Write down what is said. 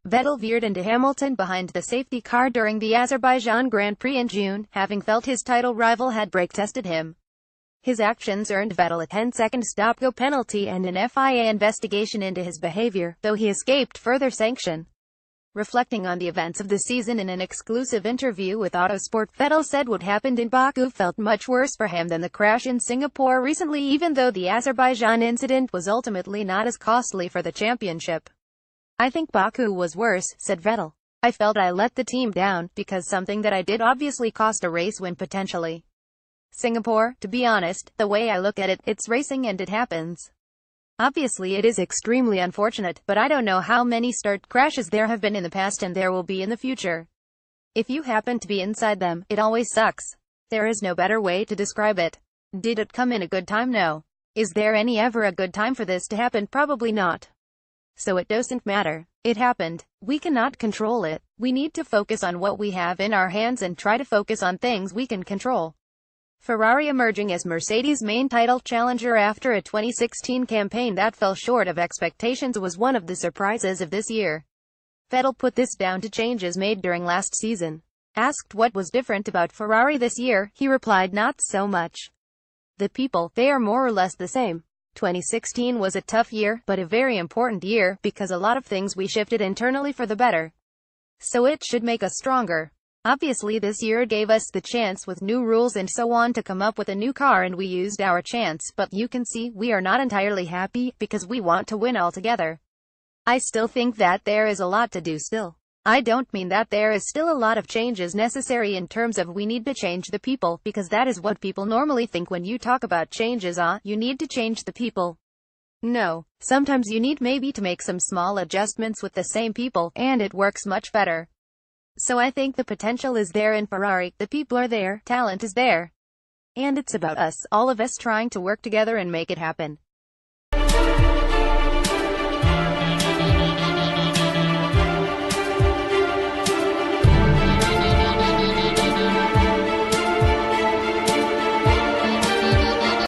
Vettel veered into Hamilton behind the safety car during the Azerbaijan Grand Prix in June, having felt his title rival had brake-tested him. His actions earned Vettel a 10-second stop-go penalty and an FIA investigation into his behavior, though he escaped further sanction. Reflecting on the events of the season in an exclusive interview with Autosport, Vettel said what happened in Baku felt much worse for him than the crash in Singapore recently, even though the Azerbaijan incident was ultimately not as costly for the championship. "I think Baku was worse," said Vettel. "I felt I let the team down, because something that I did obviously cost a race win potentially. Singapore, to be honest, the way I look at it, it's racing and it happens. Obviously it is extremely unfortunate, but I don't know how many start crashes there have been in the past and there will be in the future. If you happen to be inside them, it always sucks. There is no better way to describe it. Did it come in a good time? No. Is there any ever a good time for this to happen? Probably not. So it doesn't matter. It happened. We cannot control it. We need to focus on what we have in our hands and try to focus on things we can control." Ferrari emerging as Mercedes' main title challenger after a 2016 campaign that fell short of expectations was one of the surprises of this year. Vettel put this down to changes made during last season. Asked what was different about Ferrari this year, he replied, "Not so much. The people, they are more or less the same. 2016 was a tough year, but a very important year, because a lot of things we shifted internally for the better. So it should make us stronger. Obviously this year gave us the chance with new rules and so on to come up with a new car and we used our chance, but you can see, we are not entirely happy, because we want to win altogether. I still think that there is a lot to do still. I don't mean that there is still a lot of changes necessary in terms of we need to change the people, because that is what people normally think when you talk about changes. You need to change the people. No. Sometimes you need maybe to make some small adjustments with the same people, and it works much better. So I think the potential is there in Ferrari, the people are there, talent is there. And it's about us, all of us trying to work together and make it happen."